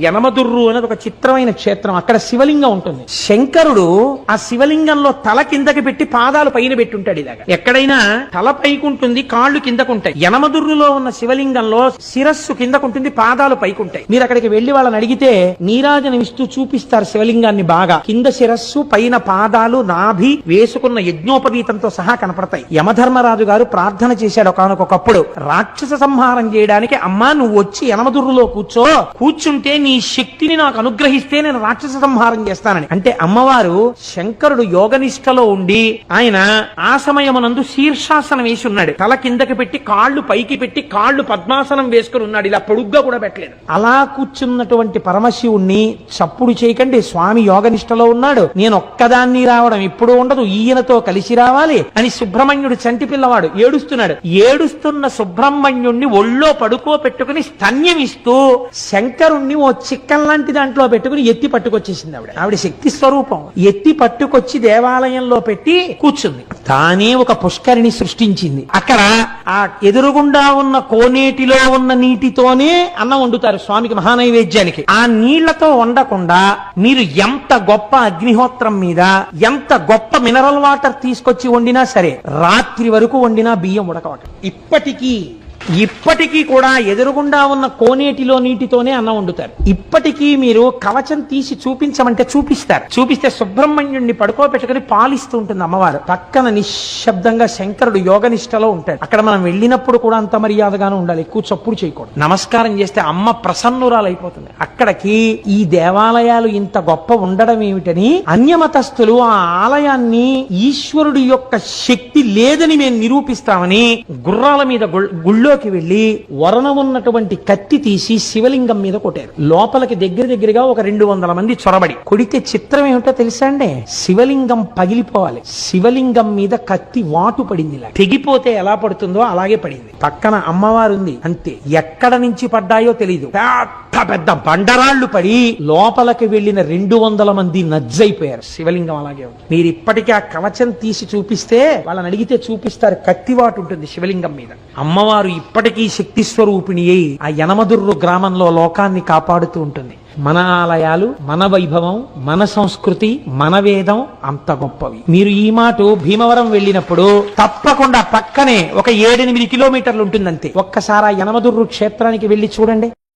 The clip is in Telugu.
యనమదుర్రు అనేది ఒక చిత్రమైన క్షేత్రం. అక్కడ శివలింగం ఉంటుంది. శంకరుడు ఆ శివలింగంలో తల కిందకి పెట్టి పాదాలు పైన పెట్టుంటాడు. ఇలాగా ఎక్కడైనా తల పైకుంటుంది, కాళ్ళు కిందకుంటాయి. యనమదుర్రులో ఉన్న శివలింగంలో శిరస్సు కిందకుంటుంది, పాదాలు పైకుంటాయి. మీరు అక్కడికి వెళ్లి వాళ్ళని అడిగితే నీరాజనం ఇస్తూ చూపిస్తారు శివలింగాన్ని. బాగా కింద శిరస్సు, పైన పాదాలు, నాభి, వేసుకున్న యజ్ఞోపవీతంతో సహా కనపడతాయి. యమధర్మరాజు గారు ప్రార్థన చేశాడు ఒకానొకప్పుడు, రాక్షస సంహారం చేయడానికి అమ్మా నువ్వు వచ్చి యనమదుర్రులో కూర్చుంటే నీ శక్తిని నాకు అనుగ్రహిస్తే నేను రాక్షస సంహారం చేస్తానని. అంటే అమ్మవారు శంకరుడు యోగనిష్టలో ఉండి ఆయన ఆ సమయమునందు శీర్షాసనం వేసి ఉన్నాడు. తల కిందకి పెట్టి కాళ్ళు పైకి పెట్టి కాళ్ళు పద్మాసనం వేసుకుని ఉన్నాడు. ఇలా పొడుగ్గా కూడా పెట్టలేదు. అలా కూర్చున్నటువంటి పరమశివుణ్ణి చప్పుడు చేయకండి, స్వామి యోగనిష్టలో ఉన్నాడు, నేను ఒక్కదాన్ని రావడం ఇప్పుడు ఉండదు, ఈయనతో కలిసి రావాలి అని సుబ్రహ్మణ్యుడు చంటి పిల్లవాడు ఏడుస్తున్నాడు. ఏడుస్తున్న సుబ్రహ్మణ్యుణ్ణి ఒళ్ళో పడుకోపెట్టుకుని స్తన్యమిస్తూ శంకరుణ్ణి ఓ చిక్కం లాంటి దాంట్లో పెట్టుకుని ఎత్తి పట్టుకొచ్చేసింది. ఆవిడ శక్తి స్వరూపం. ఎత్తి పట్టుకొచ్చి దేవాలయంలో పెట్టి కూర్చుంది. తానే ఒక పుష్కరిణి సృష్టించింది. అక్కడ ఆ ఎదురుగుండా ఉన్న కోనేటిలో ఉన్న నీటితోనే అన్నం వండుతారు స్వామికి మహానైవేద్యానికి. ఆ నీళ్లతో వండకుండా మీరు ఎంత గొప్ప అగ్నిహోత్రం మీద ఎంత గొప్ప మినరల్ వాటర్ తీసుకొచ్చి వండినా సరే రాత్రి వరకు వండినా బియ్యం ఉడకవట. ఇప్పటికీ కూడా ఎదురుగుండా ఉన్న కోనేటిలో నీటితోనే అన్నం వండుతారు. ఇప్పటికీ మీరు కవచం తీసి చూపించమంటే చూపిస్తే సుబ్రహ్మణ్యుడిని పడుకోబెట్టుకుని పాలిస్తూ ఉంటుంది అమ్మవారు. పక్కన నిశ్శబ్దంగా శంకరుడు యోగనిష్టలో ఉంటాడు. అక్కడ మనం వెళ్ళినప్పుడు కూడా అంత మర్యాదగానే ఉండాలి, ఎక్కువ చప్పుడు చేయకూడదు. నమస్కారం చేస్తే అమ్మ ప్రసన్నురాలైపోతుంది. అక్కడికి ఈ దేవాలయాలు ఇంత గొప్ప ఉండడం ఏమిటని అన్యమతస్థులు ఆ ఆలయాన్ని ఈశ్వరుడి యొక్క శక్తి లేదని మేము నిరూపిస్తామని గుర్రాల మీద గుళ్ళో వెళ్లి వరణ ఉన్నటువంటి కత్తి తీసి శివలింగం మీద కొట్టారు. లోపలికి దగ్గరగా ఒక 200 మంది చొరబడి కొడితే చిత్రం ఏమిటో తెలుసా అండి? శివలింగం పగిలిపోవాలి. శివలింగం మీద కత్తి వాటు పడింది. తెగిపోతే ఎలా పడుతుందో అలాగే పడింది. పక్కన అమ్మవారు ఉంది, అంతే. ఎక్కడ నుంచి పడ్డాయో తెలియదు. పెద్ద బండరాళ్లు పడి లోపలికి వెళ్లిన 200 మంది నజ్జైపోయారు. శివలింగం అలాగే ఉంది. మీరు ఇప్పటికీ ఆ కవచం తీసి చూపిస్తే వాళ్ళని అడిగితే చూపిస్తారు, కత్తివాటు ఉంటుంది శివలింగం మీద. అమ్మవారు ఇప్పటికీ శక్తి స్వరూపిణి అయి ఆ యనమదుర్రు గ్రామంలో లోకాన్ని కాపాడుతూ ఉంటుంది. మన ఆలయాలు, మన వైభవం, మన సంస్కృతి, మన వేదం అంత గొప్పవి. మీరు ఈ మాట భీమవరం వెళ్ళినప్పుడు తప్పకుండా పక్కనే ఒక 7-8 కిలోమీటర్లు ఉంటుందంతే. ఒక్కసారి యనమదుర్రు క్షేత్రానికి వెళ్లి చూడండి.